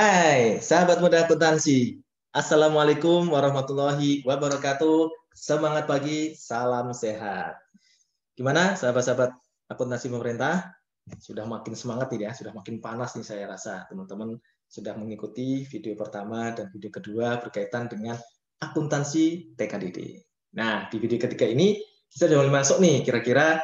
Hai, sahabat muda akuntansi. Assalamualaikum warahmatullahi wabarakatuh. Semangat pagi, salam sehat. Gimana sahabat-sahabat akuntansi pemerintah? Sudah makin semangat nih ya, sudah makin panas nih saya rasa. Teman-teman sudah mengikuti video pertama dan video kedua berkaitan dengan akuntansi TKDD. Nah, di video ketiga ini kita sudah mulai masuk nih, kira-kira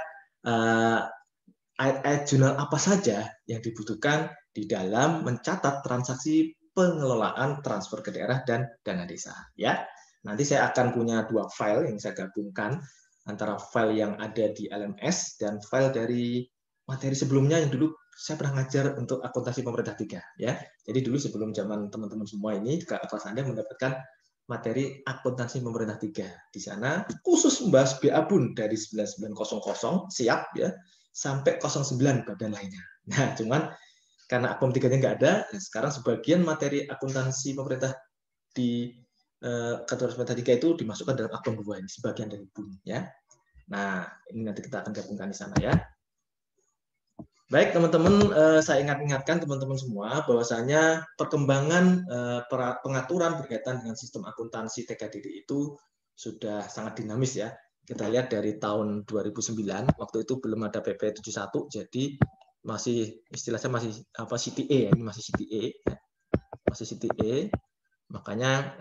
ayat-ayat jurnal apa saja yang dibutuhkan di dalam mencatat transaksi pengelolaan transfer ke daerah dan dana desa. Ya, nanti saya akan punya dua file yang saya gabungkan antara file yang ada di LMS dan file dari materi sebelumnya yang dulu saya pernah ngajar untuk akuntansi pemerintah 3. Ya, jadi dulu sebelum zaman teman-teman semua ini, kelas Anda mendapatkan materi akuntansi pemerintah 3. Di sana khusus membahas BA Bun dari 9900 siap ya sampai 09 badan lainnya. Nah, cuman karena Akom 3-nya nggak ada, sekarang sebagian materi akuntansi pemerintah di Kantor Pemerintah 3 itu dimasukkan dalam Akom 2 ini, sebagian dari BUN. Ya. Nah, ini nanti kita akan gabungkan di sana ya. Baik, teman-teman, saya ingatkan teman-teman semua bahwasanya perkembangan pengaturan berkaitan dengan sistem akuntansi TKDD itu sudah sangat dinamis ya. Kita lihat dari tahun 2009, waktu itu belum ada PP 71, jadi masih istilahnya masih CTA ya, ini masih CTA, masih CTA, makanya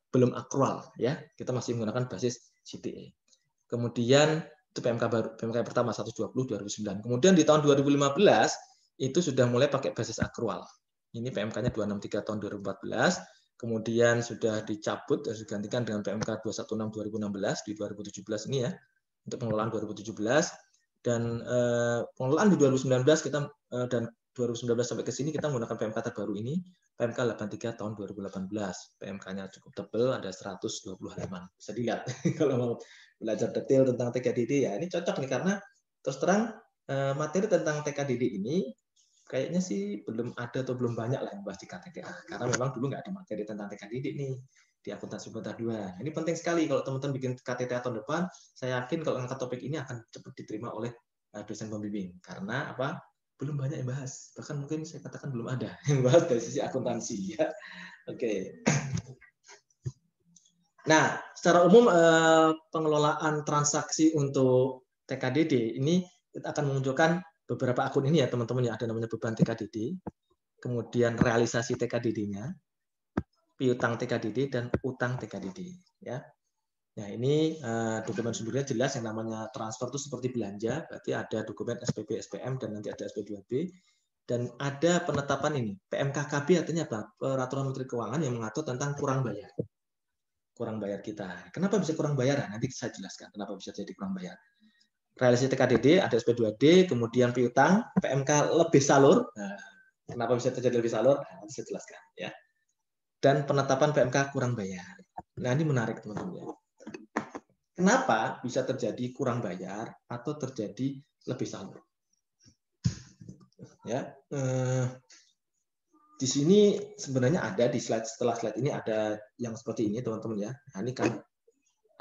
belum akrual ya, kita masih menggunakan basis CTA. Kemudian itu PMK baru, PMK pertama 120 2009. Kemudian di tahun 2015 itu sudah mulai pakai basis akrual. Ini PMK-nya 263 tahun 2014. Kemudian sudah dicabut dan digantikan dengan PMK 216 2016 di 2017 ini ya, untuk pengelolaan 2017. Dan pengelolaan di 2019 kita dan 2019 sampai ke sini kita menggunakan PMK terbaru ini, PMK 83 tahun 2018. PMK-nya cukup tebal, ada 120 halaman. Bisa dilihat kalau mau belajar detail tentang TKDD ya, ini cocok nih karena terus terang materi tentang TKDD ini kayaknya sih belum ada atau belum banyak lah yang bahas di KTTA, karena memang dulu nggak ada materi tentang TKDD nih di akuntansi pemerintah 2. Ini penting sekali kalau teman-teman bikin KTTA tahun depan, saya yakin kalau angkat topik ini akan cepat diterima oleh dosen pembimbing, karena apa? Belum banyak yang bahas, bahkan mungkin saya katakan belum ada yang bahas dari sisi akuntansi ya. Oke. Nah, secara umum pengelolaan transaksi untuk TKDD ini kita akan menunjukkan beberapa akun ini ya teman-teman ya, ada namanya beban TKDD, kemudian realisasi TKDD-nya, piutang TKDD dan utang TKDD ya. Nah, ini dokumen sumbernya jelas, yang namanya transfer itu seperti belanja, berarti ada dokumen SPB, SPM dan nanti ada SP2B. Dan ada penetapan ini, PMKKB artinya apa? Peraturan Menteri Keuangan yang mengatur tentang kurang bayar. Kurang bayar kita. Kenapa bisa kurang bayar? Nanti saya jelaskan kenapa bisa jadi kurang bayar. Realisasi TKDD, ada SP2D, kemudian piutang, PMK lebih salur. Nah, kenapa bisa terjadi lebih salur? Nanti saya jelaskan ya. Dan penetapan PMK kurang bayar. Nah, ini menarik teman-teman. Kenapa bisa terjadi kurang bayar atau terjadi lebih salur? Ya, di sini sebenarnya ada di slide, setelah slide ini ada yang seperti ini teman-teman ya. Nah, ini kan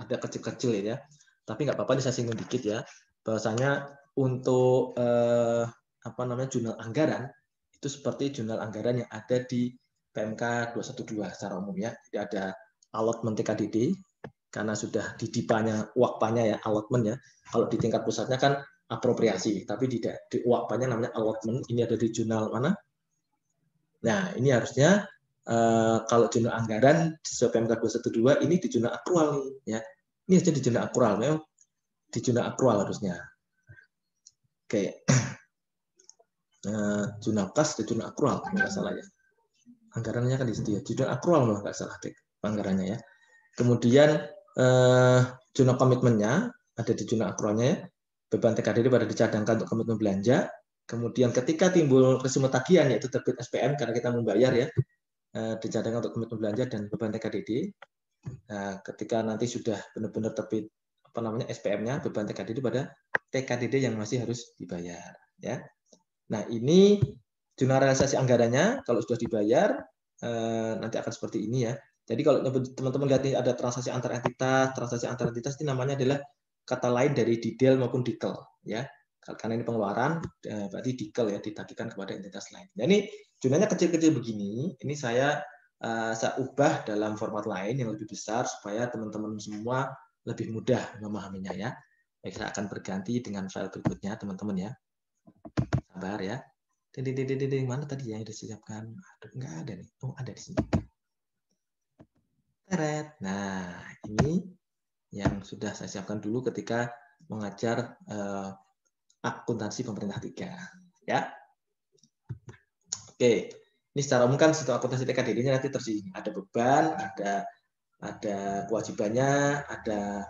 ada kecil-kecil ya, tapi nggak apa-apa, saya singgung dikit ya. Bahwasanya untuk jurnal anggaran itu seperti jurnal anggaran yang ada di PMK 212 secara umum ya. Jadi ada allotment TKDD karena sudah di DIPA-nya, UAKPA-nya ya, allotment ya. Kalau di tingkat pusatnya kan apropriasi, tapi di UAKPA-nya namanya allotment. Ini ada di jurnal mana? Nah, ini harusnya kalau jurnal anggaran sesuai PMK 212 ini di jurnal akrual nih ya. Ini harusnya di jurnal akrual, memang di jurnal akrual harusnya. Oke. Jurnal kas di jurnal akrual nggak salah ya. Anggarannya kan di situ ya. Jurnal akrual malah nggak salah anggarannya ya. Kemudian jurnal komitmennya ada di jurnal akrualnya ya. Beban TKDD pada dicadangkan untuk komitmen belanja. Kemudian ketika timbul resume tagihan yaitu terbit SPM karena kita membayar ya, dicadangkan untuk komitmen belanja dan beban TKDD. Nah, ketika nanti sudah benar-benar terbit SPM-nya, beban TKDD pada TKDD yang masih harus dibayar ya. Nah, ini jurnal realisasi anggarannya kalau sudah dibayar nanti akan seperti ini ya. Jadi kalau teman-teman lihat ini ada transaksi antar entitas ini namanya adalah kata lain dari didel maupun dikel ya. Karena ini pengeluaran berarti dikel ya, ditagihkan kepada entitas lain. Nah, ini Zonanya kecil-kecil begini, ini saya ubah dalam format lain yang lebih besar supaya teman-teman semua lebih mudah memahaminya ya. Baik, saya akan berganti dengan file berikutnya teman-teman ya. Sabar ya. Mana tadi yang disiapkan? Aduh, nggak ada nih. Oh, ada di sini. Teret. Nah, ini yang sudah saya siapkan dulu ketika mengajar akuntansi pemerintah 3 ya. Oke, ini secara umum kan situ akuntansi TKDD-nya nanti tersini. Ada beban, ada kewajibannya, ada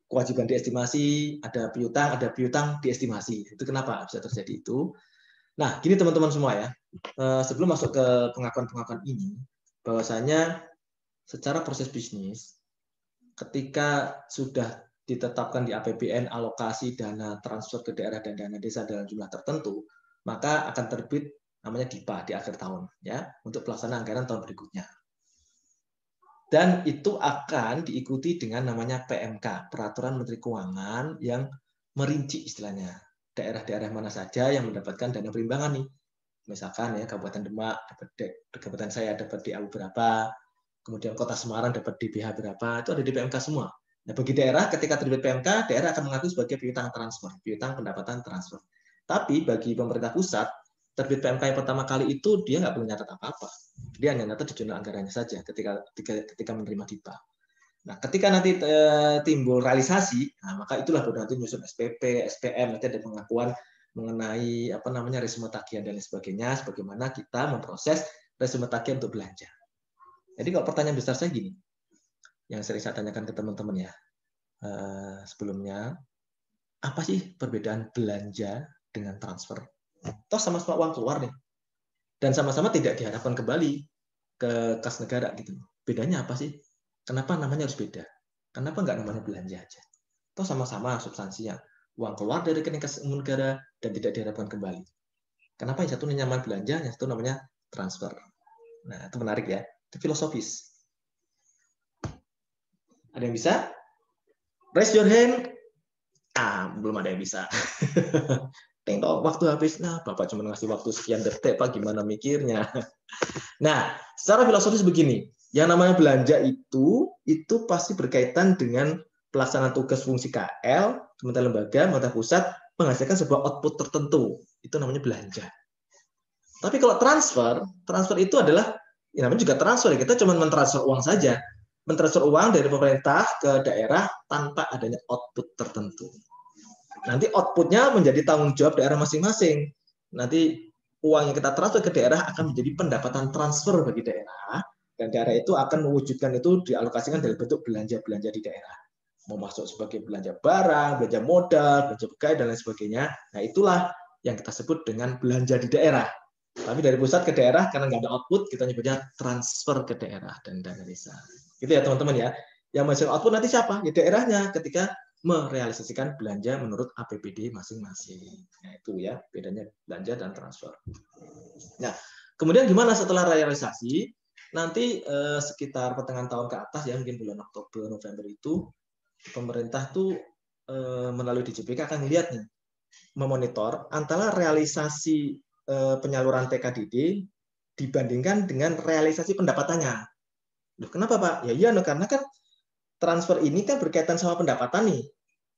kewajiban diestimasi, ada piutang diestimasi. Itu kenapa bisa terjadi itu? Nah, gini teman-teman semua ya. Sebelum masuk ke pengakuan-pengakuan ini, bahwasanya secara proses bisnis, ketika sudah ditetapkan di APBN alokasi dana transfer ke daerah dan dana desa dalam jumlah tertentu, maka akan terbit namanya DIPA di akhir tahun ya untuk pelaksanaan anggaran tahun berikutnya. Dan itu akan diikuti dengan namanya PMK, Peraturan Menteri Keuangan, yang merinci istilahnya daerah-daerah mana saja yang mendapatkan dana perimbangan nih. Misalkan ya Kabupaten Demak dapat Kabupaten saya dapat DA berapa, kemudian Kota Semarang dapat DBH berapa, itu ada di PMK semua. Nah, bagi daerah ketika terbit PMK, daerah akan mengaku sebagai piutang transfer, piutang pendapatan transfer. Tapi bagi pemerintah pusat, terbit PMK yang pertama kali itu dia nggak perlu nyatat apa-apa. Dia hanya nyatat di jurnal anggarannya saja ketika menerima DIPA. Nah, ketika nanti timbul realisasi, nah, maka itulah baru nanti nyusun SPP, SPM, nanti ada pengakuan mengenai resume tagihan dan lain sebagainya, sebagaimana kita memproses resume tagihan untuk belanja. Jadi kalau pertanyaan besar saya gini, yang sering saya tanyakan ke teman-teman ya sebelumnya, apa sih perbedaan belanja dengan transfer? Toh sama-sama uang keluar nih, dan sama-sama tidak diharapkan kembali ke kas negara gitu. Bedanya apa sih? Kenapa namanya harus beda? Kenapa nggak namanya belanja aja? Toh sama-sama substansinya, uang keluar dari rekening kas umum negara dan tidak diharapkan kembali. Kenapa yang satu namanya belanja, yang satu namanya transfer? Nah, itu menarik ya, itu filosofis. Ada yang bisa? Raise your hand. Belum ada yang bisa. Waktu habis. Nah, Bapak cuma ngasih waktu sekian detik, Pak. Gimana mikirnya? Nah, secara filosofis begini. Yang namanya belanja itu pasti berkaitan dengan pelaksanaan tugas fungsi KL, Kementerian Lembaga, pemerintah pusat, menghasilkan sebuah output tertentu. Itu namanya belanja. Tapi kalau transfer itu adalah, ya namanya juga transfer. Kita cuma mentransfer uang saja. Mentransfer uang dari pemerintah ke daerah tanpa adanya output tertentu. Nanti outputnya menjadi tanggung jawab daerah masing-masing. Nanti uang yang kita transfer ke daerah akan menjadi pendapatan transfer bagi daerah, dan daerah itu akan mewujudkan itu dialokasikan dalam bentuk belanja-belanja di daerah. Mau masuk sebagai belanja barang, belanja modal, belanja pegawai, dan lain sebagainya. Nah, itulah yang kita sebut dengan belanja di daerah. Tapi dari pusat ke daerah, karena nggak ada output, kita nyebutnya transfer ke daerah dan dana desa. Gitu ya teman-teman ya. Yang menghasilkan output nanti siapa? Ya daerahnya ketika merealisasikan belanja menurut APBD masing-masing. Nah, itu ya bedanya belanja dan transfer. Nah, kemudian gimana setelah realisasi? Nanti sekitar pertengahan tahun ke atas ya, mungkin bulan Oktober, November itu pemerintah tuh melalui DJPK akan lihat nih, memonitor antara realisasi penyaluran TKDD dibandingkan dengan realisasi pendapatannya. Loh, kenapa Pak? Ya iya, karena kan transfer ini kan berkaitan sama pendapatan nih.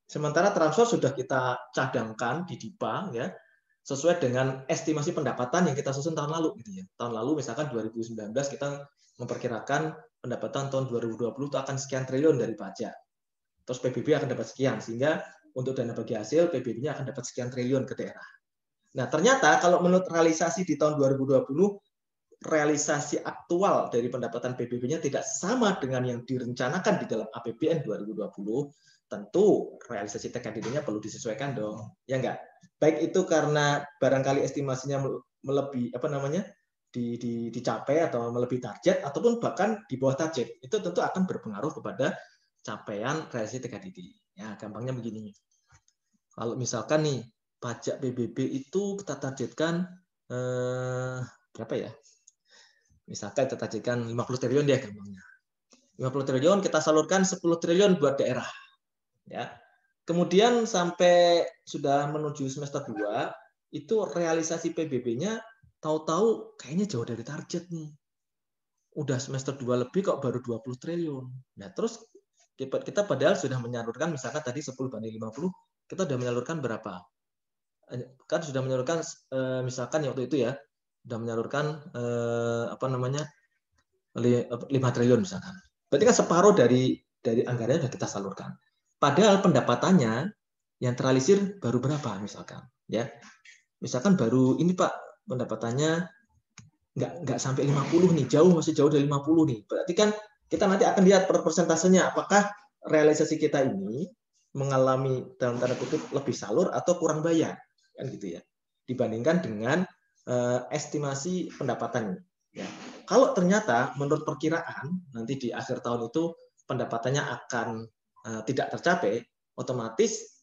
Sementara transfer sudah kita cadangkan di DIPA ya, sesuai dengan estimasi pendapatan yang kita susun tahun lalu gitu ya. Tahun lalu misalkan 2019 kita memperkirakan pendapatan tahun 2020 itu akan sekian triliun dari pajak. Terus PBB akan dapat sekian, sehingga untuk dana bagi hasil PBB-nya akan dapat sekian triliun ke daerah. Nah, ternyata kalau menurut realisasi di tahun 2020, realisasi aktual dari pendapatan PBB-nya tidak sama dengan yang direncanakan di dalam APBN 2020, tentu realisasi TKDD-nya perlu disesuaikan dong, ya enggak? Baik itu karena barangkali estimasinya melebihi dicapai atau melebihi target, ataupun bahkan di bawah target, itu tentu akan berpengaruh kepada capaian realisasi TKDD. Ya, gampangnya begini. Kalau misalkan nih pajak PBB itu kita targetkan berapa ya? Misalkan kita targetkan 50 triliun dia gampangnya. 50 triliun kita salurkan 10 triliun buat daerah. Ya. Kemudian sampai sudah menuju semester 2, itu realisasi PBB-nya tahu-tahu kayaknya jauh dari target nih. Udah semester 2 lebih kok baru 20 triliun. Nah, terus kita padahal sudah menyalurkan misalkan tadi 10/50, kita sudah menyalurkan berapa? Kan sudah menyalurkan misalkan waktu itu ya, sudah menyalurkan 5 triliun misalkan. Berarti kan separuh dari anggarannya sudah kita salurkan. Padahal pendapatannya yang terrealisir baru berapa misalkan, ya. Misalkan baru ini Pak, pendapatannya nggak sampai 50 nih, masih jauh dari 50 nih. Berarti kan kita nanti akan lihat persentasenya, apakah realisasi kita ini mengalami dalam tanda kutip lebih salur atau kurang bayar, kan gitu ya. Dibandingkan dengan estimasi pendapatan. Ya. Kalau ternyata menurut perkiraan nanti di akhir tahun itu pendapatannya akan tidak tercapai, otomatis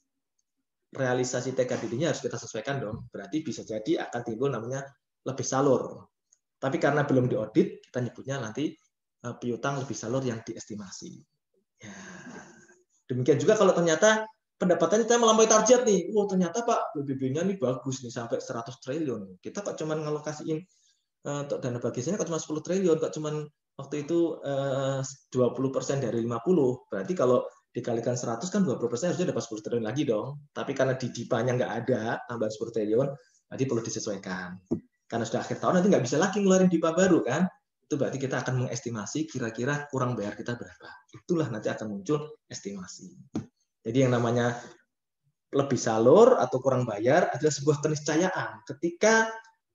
realisasi TKDD-nya harus kita sesuaikan dong. Berarti bisa jadi akan timbul namanya lebih salur. Tapi karena belum diaudit, kita nyebutnya nanti piutang lebih salur yang diestimasi. Ya. Demikian juga kalau ternyata pendapatannya kita melampaui target nih. Ternyata Pak, BBB-nya nih bagus nih sampai 100 triliun. Kita kok cuma ngalokasiin untuk dana bagisnya kok cuma 10 triliun, kok cuma waktu itu 20% dari 50. Berarti kalau dikalikan 100 kan 20% harusnya dapat 10 triliun lagi dong. Tapi karena di DIPA-nya nggak ada tambahan 10 triliun, jadi perlu disesuaikan. Karena sudah akhir tahun nanti nggak bisa lagi ngeluarin DIPA baru kan. Itu berarti kita akan mengestimasi kira-kira kurang bayar kita berapa. Itulah nanti akan muncul estimasi. Jadi yang namanya lebih salur atau kurang bayar adalah sebuah keniscayaan. Ketika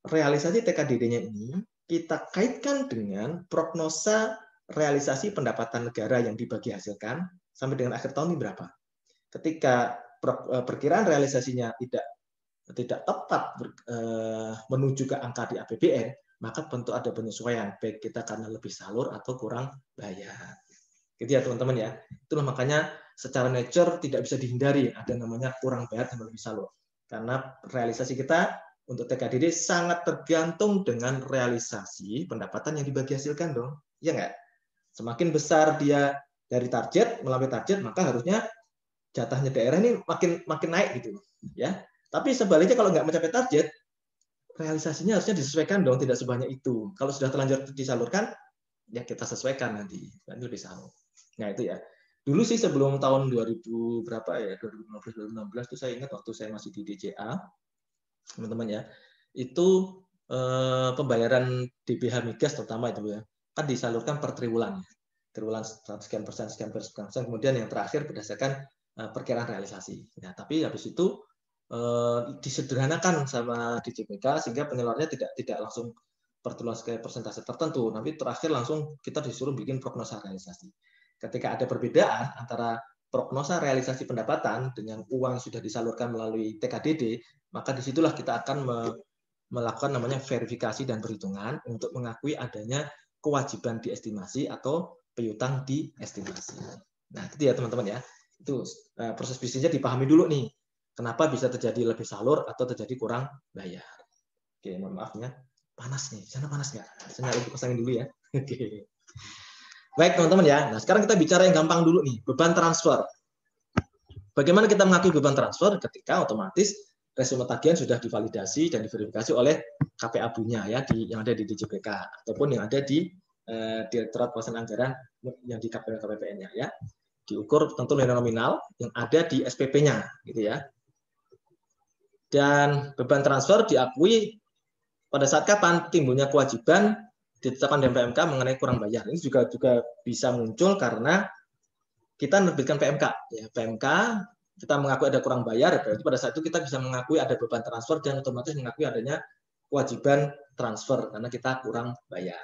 realisasi TKDD-nya ini kita kaitkan dengan prognosa realisasi pendapatan negara yang dibagi hasilkan sampai dengan akhir tahun ini berapa. Ketika perkiraan realisasinya tidak tepat menuju ke angka di APBN, maka tentu ada penyesuaian, baik kita karena lebih salur atau kurang bayar. Gitu ya teman-teman ya. Itulah makanya secara nature tidak bisa dihindari ada namanya kurang bayar dan lebih salur. Karena realisasi kita untuk TKDD sangat tergantung dengan realisasi pendapatan yang dibagi hasilkan dong. Iya nggak? Semakin besar dia dari target, melampaui target, maka harusnya jatahnya daerah ini makin naik gitu ya. Tapi sebaliknya kalau nggak mencapai target, realisasinya harusnya disesuaikan dong, tidak sebanyak itu. Kalau sudah terlanjur disalurkan, ya kita sesuaikan nanti lebih salur. Nah itu ya. Dulu sih sebelum tahun 2000 berapa ya, 2015-2016 itu saya ingat waktu saya masih di DCA, teman-teman ya, itu pembayaran DBH migas terutama itu ya, kan disalurkan per triwulan. Triwulan sekian persen, kemudian yang terakhir berdasarkan perkiraan realisasi. Nah, tapi habis itu disederhanakan sama DJPK sehingga penyalurannya tidak langsung pertulas ke persentase tertentu, tapi terakhir langsung kita disuruh bikin prognosa realisasi. Ketika ada perbedaan antara prognosa realisasi pendapatan dengan uang yang sudah disalurkan melalui TKDD, maka disitulah kita akan melakukan namanya verifikasi dan perhitungan untuk mengakui adanya kewajiban diestimasi atau piutang diestimasi. Nah, itu ya teman-teman ya. Itu proses bisnisnya dipahami dulu nih. Kenapa bisa terjadi lebih salur atau terjadi kurang bayar. Oke, mohon maaf ya. Panas nih. Sana panas nggak? Saya nyari pasangin dulu ya. Oke. Baik, teman-teman ya. Nah, sekarang kita bicara yang gampang dulu nih. Beban transfer. Bagaimana kita mengakui beban transfer ketika otomatis resume tagihan sudah divalidasi dan diverifikasi oleh KPAB-nya ya yang ada di DJPK ataupun yang ada di Direktorat Pelaksanaan Anggaran yang di KPPN-nya ya. Diukur tentu nilai nominal yang ada di SPP-nya gitu ya. Dan beban transfer diakui pada saat kapan timbulnya kewajiban ditetapkan dari PMK mengenai kurang bayar. Ini juga bisa muncul karena kita menerbitkan PMK. Ya, PMK kita mengakui ada kurang bayar, berarti pada saat itu kita bisa mengakui ada beban transfer dan otomatis mengakui adanya kewajiban transfer karena kita kurang bayar.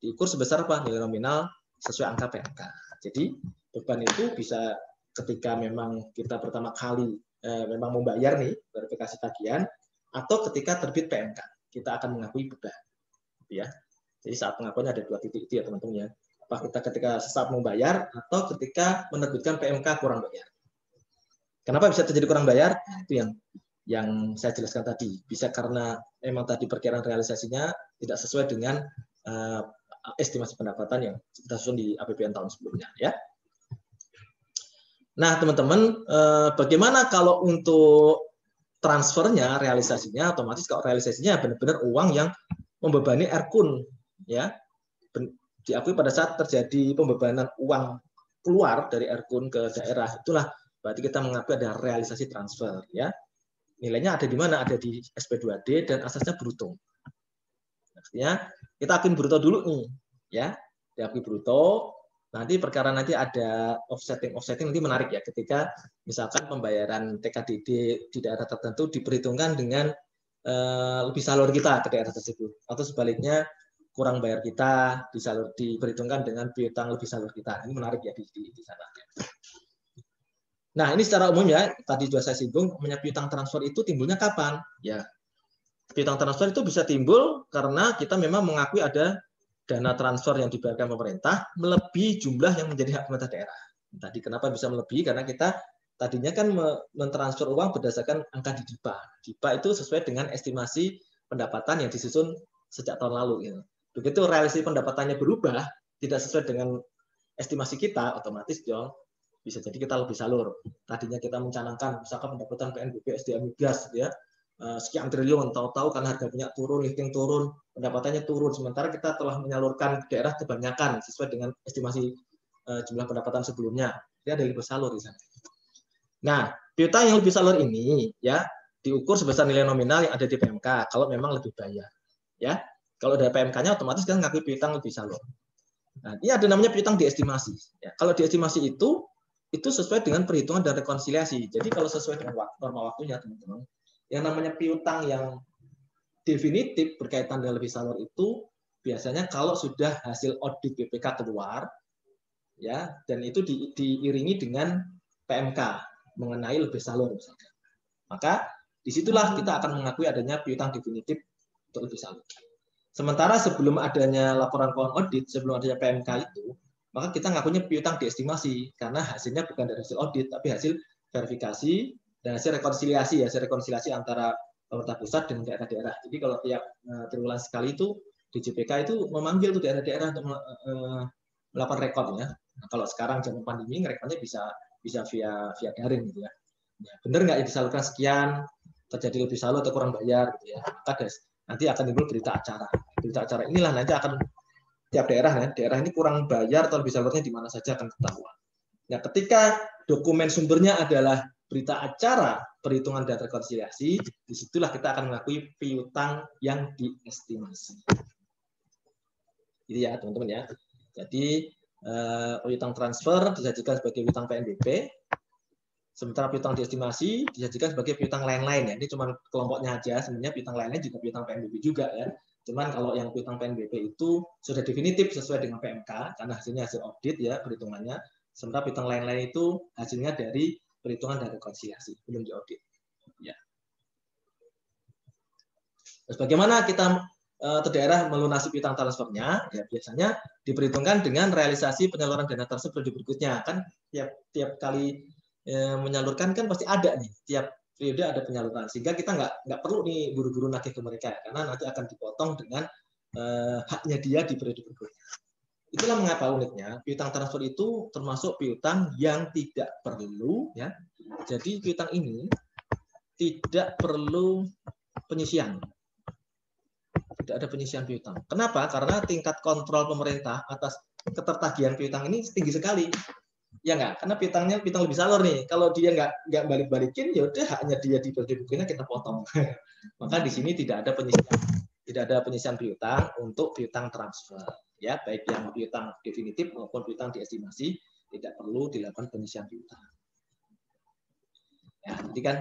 Diukur sebesar apa? Nilai nominal sesuai angka PMK. Jadi beban itu bisa ketika memang kita pertama kali memang membayar nih verifikasi tagihan atau ketika terbit PMK kita akan mengakui beban ya. Jadi saat pengakuannya ada dua titik itu ya teman-teman ya. Apa kita ketika saat membayar atau ketika menerbitkan PMK kurang bayar. Kenapa bisa terjadi kurang bayar? Nah, itu yang saya jelaskan tadi. Bisa karena memang tadi perkiraan realisasinya tidak sesuai dengan estimasi pendapatan yang kita susun di APBN tahun sebelumnya ya. Nah, teman-teman, bagaimana kalau untuk transfernya, realisasinya otomatis kalau realisasinya benar-benar uang yang membebani Erkun, ya. Diakui pada saat terjadi pembebanan uang keluar dari Erkun ke daerah, itulah berarti kita mengakui ada realisasi transfer, ya. Nilainya ada di mana? Ada di SP2D dan asasnya bruto. Artinya kita akuin bruto dulu nih, ya. Diakui bruto. Nanti perkara nanti ada offsetting nanti menarik ya, ketika misalkan pembayaran TKDD di daerah tertentu diperhitungkan dengan lebih salur kita ke daerah tersebut, atau sebaliknya kurang bayar kita diperhitungkan dengan piutang lebih salur kita. Ini menarik ya di sana. Nah, ini secara umum ya, tadi sudah saya singgung, piutang transfer itu timbulnya kapan? Ya, piutang transfer itu bisa timbul karena kita memang mengakui ada dana transfer yang dibayarkan pemerintah melebihi jumlah yang menjadi hak pemerintah daerah. Tadi kenapa bisa melebihi? Karena kita tadinya kan mentransfer uang berdasarkan angka di DIPA. DIPA itu sesuai dengan estimasi pendapatan yang disusun sejak tahun lalu. Gitu. Begitu realisasi pendapatannya berubah, tidak sesuai dengan estimasi kita, otomatis dong bisa jadi kita lebih salur. Tadinya kita mencanangkan misalkan pendapatan PNBP SDA Migas ya sekian triliun, tahu-tahu karena harga minyak turun, lifting turun, pendapatannya turun. Sementara kita telah menyalurkan ke daerah kebanyakan sesuai dengan estimasi jumlah pendapatan sebelumnya. Dia ada lebih salur di sana. Nah, piutang yang lebih salur ini ya diukur sebesar nilai nominal yang ada di PMK kalau memang lebih bayar. Ya, kalau dari PMK-nya otomatis kan ngakui piutang lebih salur. Nah, ini ada namanya piutang diestimasi. Ya, kalau diestimasi itu sesuai dengan perhitungan dan rekonsiliasi. Jadi kalau sesuai dengan norma waktunya, teman-teman, yang namanya piutang yang definitif berkaitan dengan lebih salur itu biasanya kalau sudah hasil audit BPK keluar, ya, dan itu diiringi dengan PMK mengenai lebih salur misalkan. Maka disitulah kita akan mengakui adanya piutang definitif untuk lebih salur. Sementara sebelum adanya laporan keuangan audit, sebelum adanya PMK itu, maka kita ngakunya piutang diestimasi karena hasilnya bukan dari hasil audit tapi hasil verifikasi dan hasil rekonsiliasi, hasil rekonsiliasi antara pemerintah pusat dengan daerah-daerah. Jadi kalau tiap triwulan sekali itu di JPK itu memanggil tuh daerah-daerah untuk melakukan rekodnya. Nah, kalau sekarang zaman pandemi rekodnya bisa via daring gitu ya. Benar nggak disalurkan sekian, terjadi lebih salur atau kurang bayar gitu ya. Maka nanti akan timbul berita acara. Berita acara inilah nanti akan tiap daerah ya, daerah ini kurang bayar atau lebih salurnya di mana saja akan ketahuan. Nah, ketika dokumen sumbernya adalah berita acara perhitungan dan rekonsiliasi, disitulah kita akan mengakui piutang yang diestimasi. Jadi ya teman-teman ya. Jadi piutang transfer disajikan sebagai piutang PNBP, sementara piutang diestimasi disajikan sebagai piutang lain-lain ya. Ini cuma kelompoknya aja, sebenarnya piutang lainnya juga piutang PNBP juga ya. Cuman kalau yang piutang PNBP itu sudah definitif sesuai dengan PMK karena hasilnya hasil audit ya perhitungannya. Sementara piutang lain-lain itu hasilnya dari perhitungan dan rekonsiliasi, belum diaudit. Ya. Terus bagaimana kita daerah melunasi piutang transfernya? Ya biasanya diperhitungkan dengan realisasi penyaluran dana tersebut berikutnya. Kan tiap kali menyalurkan kan pasti ada nih, tiap periode ada penyaluran. Sehingga kita nggak perlu nih buru-buru nagih ke mereka karena nanti akan dipotong dengan haknya dia di periode berikutnya. Itulah mengapa uniknya piutang transfer itu termasuk piutang yang tidak perlu ya. Jadi piutang ini tidak perlu penyisian. Tidak ada penyisian piutang. Kenapa? Karena tingkat kontrol pemerintah atas ketertagihan piutang ini tinggi sekali. Ya nggak? Karena piutang lebih salur nih. Kalau dia nggak balik-balikin, ya udah haknya dia di periode berikutnya kita potong. Maka di sini tidak ada penyisian piutang untuk piutang transfer. Ya, baik yang piutang definitif maupun piutang diestimasi tidak perlu dilakukan penyisian piutang. Ya, jadi kan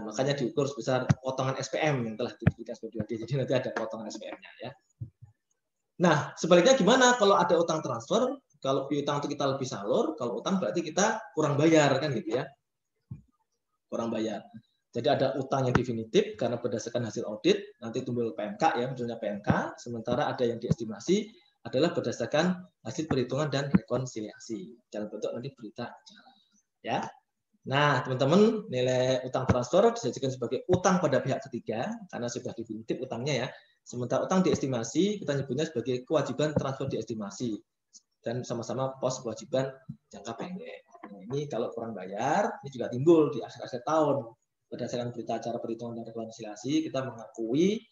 makanya diukur sebesar potongan SPM yang telah diberikan SP2D. Jadi nanti ada potongan SPM-nya ya. Nah, sebaliknya gimana kalau ada utang transfer? Kalau piutang itu kita lebih salur, kalau utang berarti kita kurang bayar kan gitu ya. Kurang bayar. Jadi ada utang yang definitif karena berdasarkan hasil audit, nanti timbul PMK ya, munculnya PMK, sementara ada yang diestimasi adalah berdasarkan hasil perhitungan dan rekonsiliasi. Dalam bentuk nanti berita acara. Ya. Nah, teman-teman, nilai utang transfer disajikan sebagai utang pada pihak ketiga karena sudah definitif utangnya ya. Sementara utang diestimasi kita nyebutnya sebagai kewajiban transfer diestimasi dan sama-sama pos kewajiban jangka pendek. Nah, ini kalau kurang bayar, ini juga timbul di akhir-akhir tahun. berdasarkan berita acara perhitungan dan rekonsiliasi, kita mengakui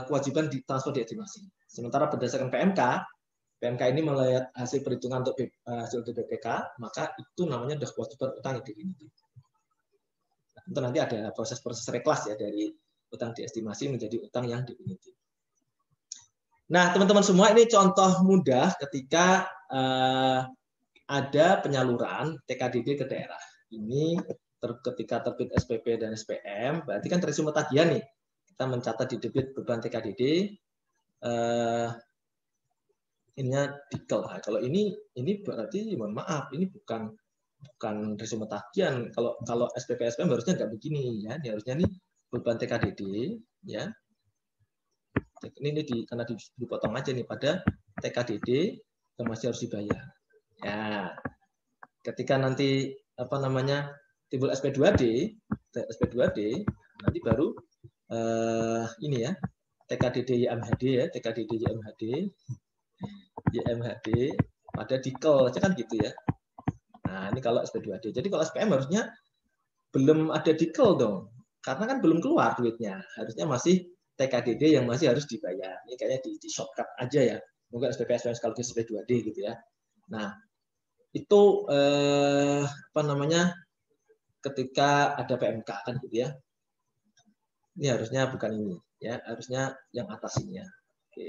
kewajiban transfer diestimasi. Sementara berdasarkan PMK ini melihat hasil perhitungan untuk hasil BPK, maka itu namanya sudah kewajiban utang yang definitif. Itu nanti ada proses-proses reklas ya dari utang diestimasi menjadi utang yang definitif. Nah, teman-teman semua, ini contoh mudah ketika ada penyaluran TKDD ke daerah. Ini ketika terbit SPP dan SPM, berarti kan resume tagihan nih. Kita mencatat di debit beban TKDD, ininya dikel. Nah, kalau ini berarti mohon maaf, ini bukan resume tagihan. Kalau SPP SPM harusnya nggak begini ya. Ini harusnya nih beban TKDD ya. Ini karena dipotong aja nih pada TKDD yang masih harus dibayar. Ya. Ketika nanti timbul SP2D nanti baru ini ya, TKDD YMHD ya, TKDD YMHD pada dikel, kan gitu ya. Nah, ini kalau SP2D. Jadi kalau SPM harusnya belum ada dikel dong. Karena kan belum keluar duitnya. Harusnya masih TKDD yang masih harus dibayar. Ini kayaknya di shortcut aja ya. Mungkin SPP SPM sekaligus SP2D gitu ya. Nah, itu ketika ada PMK kan gitu ya. Ini harusnya bukan ini ya, harusnya yang atasnya. Oke.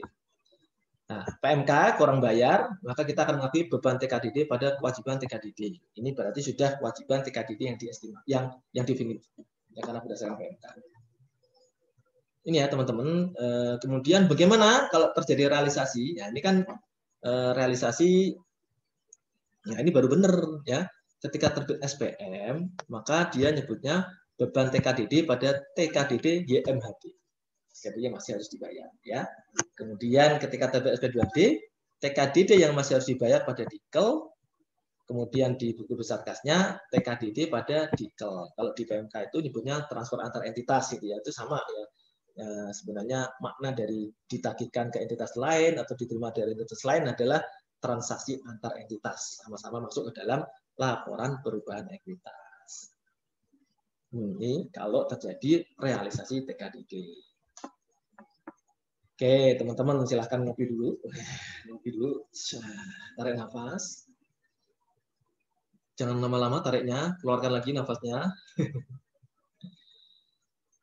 Nah, PMK kurang bayar, maka kita akan mengakui beban TKDD pada kewajiban TKDD. Ini berarti sudah kewajiban TKDD yang diestimasi, yang definitif, ya, karena berdasarkan PMK. Ini ya teman-teman. Kemudian bagaimana kalau terjadi realisasi? Ya, ini kan realisasi. Nah, ini baru benar ya. Ketika terbit SPM, maka dia nyebutnya beban TKDD pada TKDD YMHD. Jadi masih harus dibayar ya. Kemudian ketika terbit SP2D, TKDD yang masih harus dibayar pada dikel. Kemudian di buku besar kasnya TKDD pada dikel. Kalau di PMK itu nyebutnya transfer antar entitas gitu ya. Itu sama ya. Sebenarnya makna dari ditagihkan ke entitas lain atau diterima dari entitas lain adalah transaksi antar entitas, sama-sama masuk ke dalam laporan perubahan ekuitas. Ini kalau terjadi realisasi TKDD. Oke, teman-teman silahkan ngopi dulu. Tarik nafas. Jangan lama-lama tariknya, keluarkan lagi nafasnya.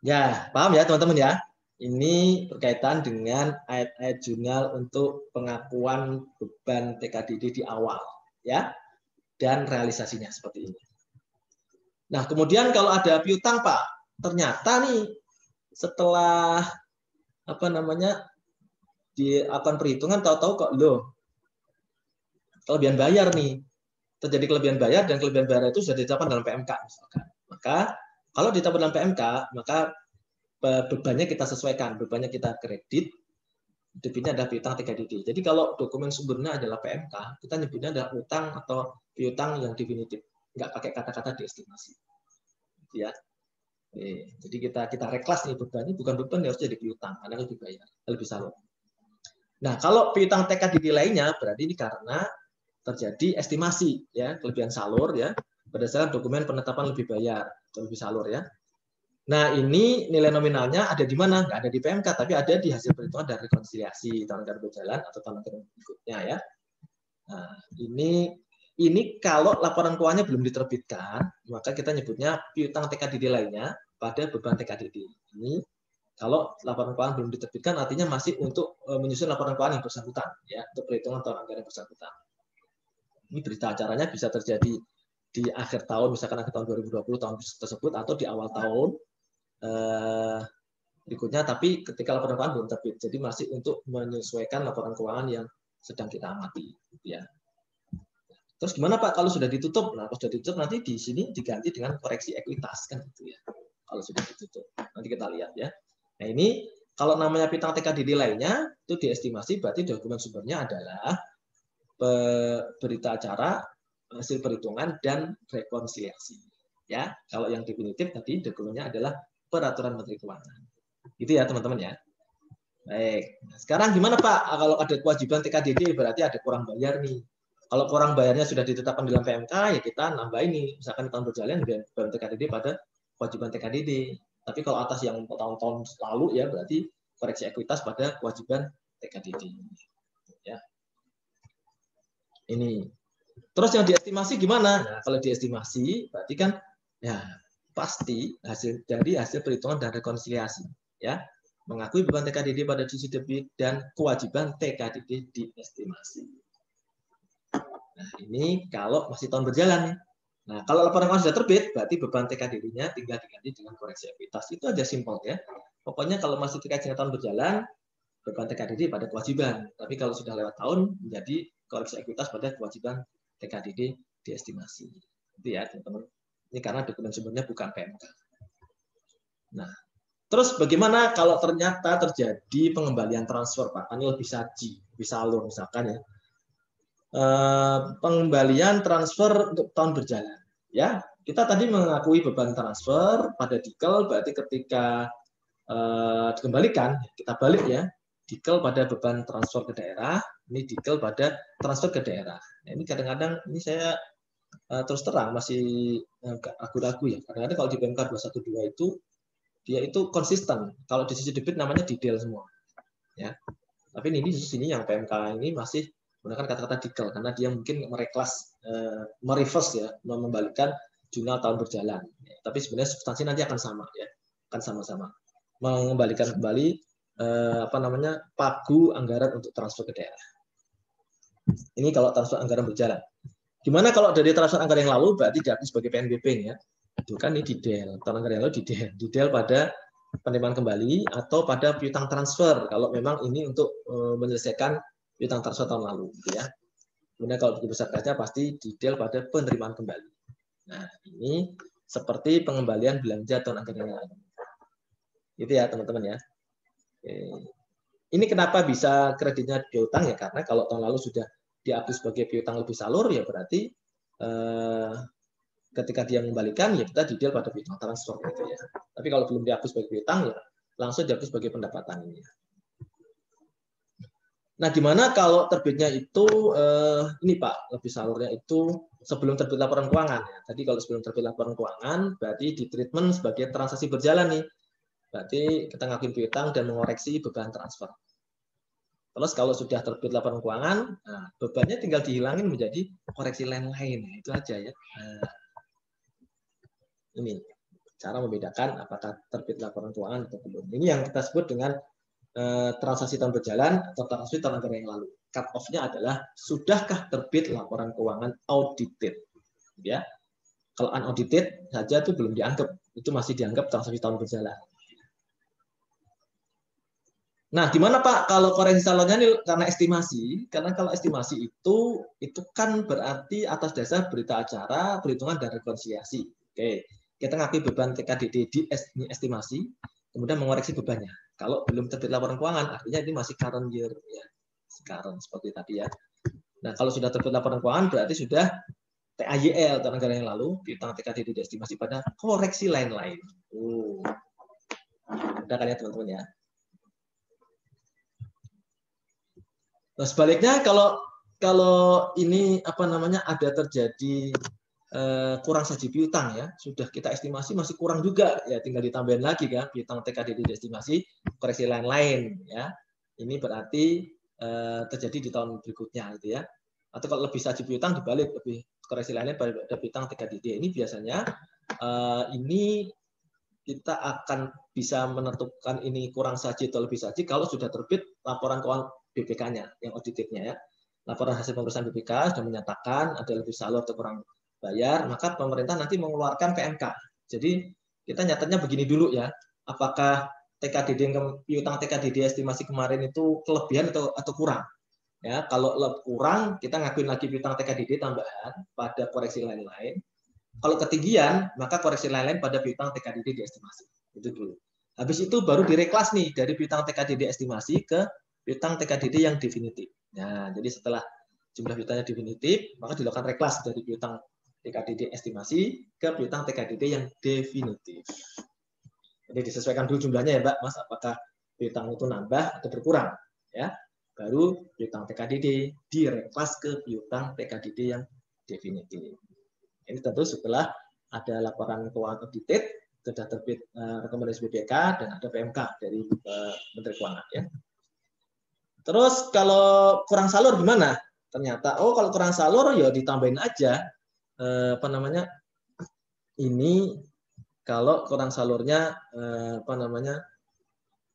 Ya, paham ya teman-teman ya? Ini berkaitan dengan ayat-ayat jurnal untuk pengakuan beban TKDD di awal, ya, dan realisasinya seperti ini. Nah, kemudian kalau ada piutang, Pak, ternyata nih setelah dilakukan perhitungan, tahu-tahu kok loh kelebihan bayar nih, terjadi kelebihan bayar dan kelebihan bayar itu sudah ditetapkan dalam PMK misalkan. Maka kalau ditetapkan dalam PMK, maka bebannya kita sesuaikan, bebannya kita kredit, debitnya adalah piutang TKDD. Jadi kalau dokumen sumbernya adalah PMK, kita nyebutnya adalah utang atau piutang yang definitif, nggak pakai kata-kata diestimasi. Ya. Jadi kita reklas nih bebannya, bukan beban yang harus jadi piutang, karena lebih bayar, lebih salur. Nah, kalau piutang TKDD lainnya berarti ini karena terjadi estimasi ya, kelebihan salur ya, berdasarkan dokumen penetapan lebih bayar atau lebih salur ya. Nah, ini nilai nominalnya ada di mana? Nggak ada di PMK, tapi ada di hasil perhitungan dan rekonsiliasi tahun anggaran berjalan atau tahun anggaran berikutnya ya. Nah, ini kalau laporan keuangannya belum diterbitkan, maka kita nyebutnya piutang TKDD lainnya pada beban TKDD. Ini kalau laporan keuangan belum diterbitkan, artinya masih untuk menyusun laporan keuangan yang bersangkutan ya, untuk perhitungan tahun anggaran bersangkutan. Ini berita acaranya bisa terjadi di akhir tahun, misalkan akhir tahun 2020 tahun tersebut, atau di awal tahun berikutnya, tapi ketika laporan keuangan belum terbit, jadi masih untuk menyesuaikan laporan keuangan yang sedang kita amati, ya. Terus gimana Pak kalau sudah ditutup? Nah, kalau sudah ditutup nanti di sini diganti dengan koreksi ekuitas kan gitu ya. Kalau sudah ditutup, nanti kita lihat ya. Nah ini kalau namanya piutang TKDD lainnya itu diestimasi, berarti dokumen sumbernya adalah berita acara, hasil perhitungan dan rekonsiliasi. Ya, kalau yang definitif tadi dokumennya adalah peraturan Menteri Keuangan. Gitu ya teman-teman ya. Baik. Sekarang gimana Pak? Kalau ada kewajiban TKDD berarti ada kurang bayar nih. Kalau kurang bayarnya sudah ditetapkan dalam PMK, ya kita nambah ini. Misalkan tahun berjalan beban TKDD pada kewajiban TKDD. Tapi kalau atas yang tahun-tahun lalu ya berarti koreksi ekuitas pada kewajiban TKDD. Ya. Ini. Terus yang diestimasi gimana? Nah, kalau diestimasi berarti kan ya pasti hasil dari hasil perhitungan dan rekonsiliasi, ya. Mengakui beban TKDD pada sisi debit dan kewajiban TKDD diestimasi. Nah, ini kalau masih tahun berjalan nih. Nah, kalau laporan keuangan sudah terbit, berarti beban TKDD-nya tinggal diganti dengan koreksi ekuitas. Itu aja simpel ya. Pokoknya kalau masih terkait dengan tahun berjalan, beban TKDD pada kewajiban. Tapi kalau sudah lewat tahun, menjadi koreksi ekuitas pada kewajiban TKDD diestimasi. Itu ya, teman-teman. Ini karena dokumen sumbernya bukan PMK. Nah, terus bagaimana kalau ternyata terjadi pengembalian transfer, Pak? Ini lebih saji, lebih salur misalkan ya. Pengembalian transfer untuk tahun berjalan. Ya, kita tadi mengakui beban transfer pada dikel, berarti ketika dikembalikan, kita balik ya, dikel pada beban transfer ke daerah, ini dikel pada transfer ke daerah. Nah, ini kadang-kadang ini saya terus terang masih ragu-ragu ya. Kadang-kadang kalau di PMK 212 itu dia itu konsisten. Kalau di sisi debit namanya detail semua. Ya. Tapi ini di sini yang PMK ini masih menggunakan kata-kata dikel karena dia mungkin mereklas, mereverse ya, membalikan jurnal tahun berjalan. Ya. Tapi sebenarnya substansi nanti akan sama ya, akan sama-sama mengembalikan kembali pagu anggaran untuk transfer ke daerah. Ini kalau transfer anggaran berjalan. Gimana kalau dari transfer anggaran yang lalu berarti diakui sebagai PNBP ya. Itu kan ini detail, tahun anggaran yang lalu detail pada penerimaan kembali atau pada piutang transfer kalau memang ini untuk menyelesaikan piutang transfer tahun lalu gitu ya. Kemudian kalau buku besar kaca pasti detail pada penerimaan kembali. Nah, ini seperti pengembalian belanja tahun anggaran yang lalu. Gitu ya, teman-teman ya. Ini kenapa bisa kreditnya piutang ya, karena kalau tahun lalu sudah diakui sebagai piutang lebih salur ya berarti ketika dia mengembalikan ya kita detail pada piutang transfer gitu ya. Tapi kalau belum diakui sebagai piutang ya langsung diakui sebagai pendapatan ini. Nah, gimana kalau terbitnya itu ini Pak, lebih salurnya itu sebelum terbit laporan keuangan ya. Tadi kalau sebelum terbit laporan keuangan berarti di treatment sebagai transaksi berjalan nih. Berarti kita ngakuin piutang dan mengoreksi beban transfer. Terus kalau sudah terbit laporan keuangan, nah, bebannya tinggal dihilangin menjadi koreksi lain-lain. Itu aja ya. Nah, ini cara membedakan apakah terbit laporan keuangan atau belum. Ini yang kita sebut dengan transaksi tahun berjalan atau transaksi tahun anggaran yang lalu. Cut off-nya adalah sudahkah terbit laporan keuangan audited. Ya. Kalau unaudited saja itu belum dianggap. Itu masih dianggap transaksi tahun berjalan. Nah, gimana Pak kalau koreksi salurnya ini karena estimasi? Karena kalau estimasi itu kan berarti atas dasar berita acara, perhitungan dan rekonsiliasi. Oke, kita ngakui beban TKDD di estimasi, kemudian mengoreksi bebannya. Kalau belum terbit laporan keuangan, artinya ini masih current year ya, sekarang seperti tadi ya. Nah, kalau sudah terbit laporan keuangan berarti sudah TAYL tahun anggaran yang lalu, piutang TKDD di estimasi pada koreksi lain-lain. Udah kan ya teman-teman ya. Nah, sebaliknya kalau ini ada terjadi kurang saji piutang ya, sudah kita estimasi masih kurang juga ya, tinggal ditambahin lagi kan piutang TKDD estimasi koreksi lain-lain ya. Ini berarti terjadi di tahun berikutnya gitu ya. Atau kalau lebih saji piutang dibalik, lebih koreksi lainnya pada piutang TKDD. Ini biasanya ini kita akan bisa menentukan ini kurang saji atau lebih saji kalau sudah terbit laporan keuangan BPK-nya, yang auditifnya ya. Laporan hasil pemeriksaan BPK sudah menyatakan ada lebih salur atau kurang bayar, maka pemerintah nanti mengeluarkan PMK. Jadi kita nyatanya begini dulu ya, apakah TKDD piutang TKDD estimasi kemarin itu kelebihan atau kurang? Ya, kalau kurang kita ngakuin lagi piutang TKDD tambahan pada koreksi lain-lain. Kalau ketinggian, maka koreksi lain-lain pada piutang TKDD di estimasi. Itu dulu. Habis itu baru direklas nih dari piutang TKDD estimasi ke piutang TKDD yang definitif. Nah, jadi setelah jumlah piutangnya definitif, maka dilakukan reklas dari piutang TKDD estimasi ke piutang TKDD yang definitif. Jadi disesuaikan dulu jumlahnya ya, Mbak, Mas, apakah piutang itu nambah atau berkurang, ya. Baru piutang TKDD direklas ke piutang TKDD yang definitif. Ini tentu setelah ada laporan keuangan audited sudah terbit rekomendasi BPK dan ada PMK dari Menteri Keuangan ya. Terus kalau kurang salur gimana? Ternyata kalau kurang salur ya ditambahin aja apa namanya? Ini kalau kurang salurnya apa namanya?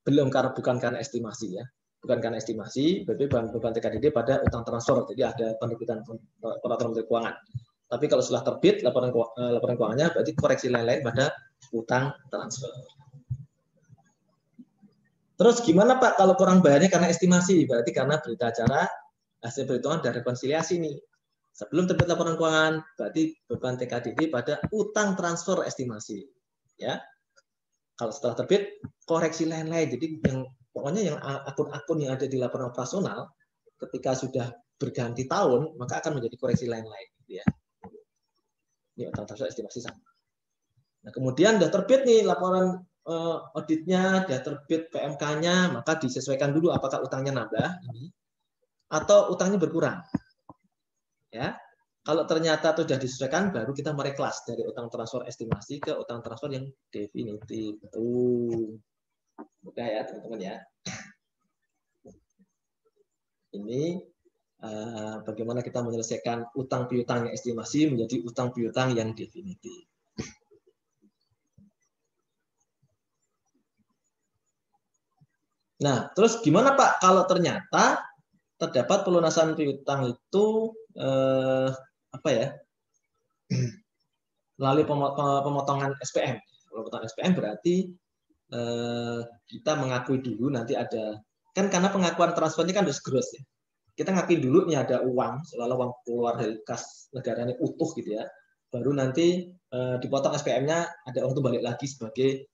bukan karena estimasi ya. Bukan karena estimasi, berarti beban TKDD pada utang transfer. Jadi ada penerbitan peraturan Menteri Keuangan. Tapi kalau setelah terbit laporan keuangannya berarti koreksi lain-lain pada utang transfer. Terus gimana Pak kalau kurang bayarnya karena estimasi? Berarti karena berita acara, hasil perhitungan dan rekonsiliasi nih. Sebelum terbit laporan keuangan, berarti beban TKDD pada utang transfer estimasi. Ya. Kalau setelah terbit, koreksi lain-lain. Jadi pokoknya yang akun-akun yang ada di laporan operasional, ketika sudah berganti tahun, maka akan menjadi koreksi lain-lain. Ya. Ini utang transfer estimasi sama. Nah, kemudian sudah terbit nih laporan auditnya, sudah terbit PMK-nya, maka disesuaikan dulu apakah utangnya nambah atau utangnya berkurang. Ya. Kalau ternyata sudah disesuaikan, baru kita mereklas dari utang transfer estimasi ke utang transfer yang definitif. Mudah ya teman-teman ya. Ini bagaimana kita menyelesaikan utang piutang yang estimasi menjadi utang piutang yang definitif. Nah, terus gimana Pak kalau ternyata terdapat pelunasan piutang itu apa ya? Melalui pemotongan SPM. Kalau pemotongan SPM berarti kita mengakui dulu nanti ada kan karena pengakuan transfernya kan harus gross ya. Kita ngakui dulu nih ada uang, seolah-olah uang keluar dari kas negara ini utuh gitu ya. Baru nanti dipotong SPM-nya ada uang itu balik lagi sebagai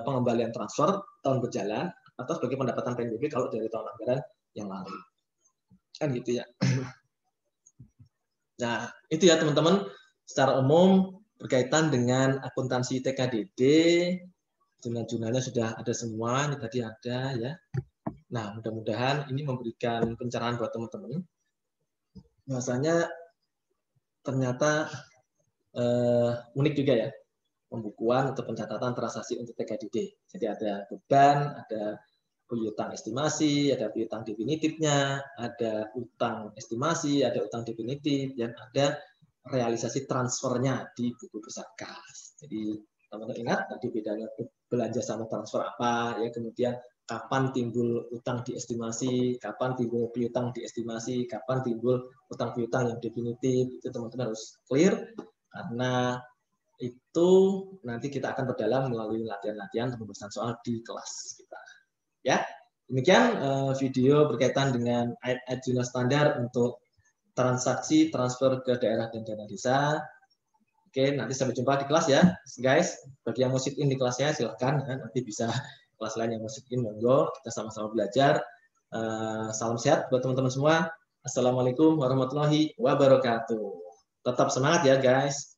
pengembalian transfer tahun berjalan atau sebagai pendapatan PNBP kalau dari tahun anggaran yang lalu. Kan gitu ya. Nah, itu ya teman-teman secara umum berkaitan dengan akuntansi TKDD, jurnal-jurnalnya sudah ada semua, ini tadi ada ya. Nah, mudah-mudahan ini memberikan pencerahan buat teman-teman. Bahasanya ternyata unik juga ya, pembukuan atau pencatatan transaksi untuk TKDD. Jadi ada beban, ada piutang estimasi, ada piutang definitifnya, ada utang estimasi, ada utang definitif, dan ada realisasi transfernya di buku besar kas. Jadi teman-teman ingat tadi bedanya belanja sama transfer apa, ya kemudian kapan timbul utang diestimasi, kapan timbul piutang diestimasi, kapan timbul utang piutang yang definitif, itu teman-teman harus clear karena itu nanti kita akan berdalam melalui latihan-latihan pembahasan soal di kelas kita. Ya, demikian video berkaitan dengan ayat-ayat jurnal standar untuk transaksi transfer ke daerah dan dana desa. Oke, nanti sampai jumpa di kelas ya, guys. Bagi yang mau sit in di kelasnya silahkan, nanti bisa kelas lain yang mau sit in monggo, kita sama-sama belajar. Salam sehat buat teman-teman semua. Assalamualaikum warahmatullahi wabarakatuh. Tetap semangat ya guys.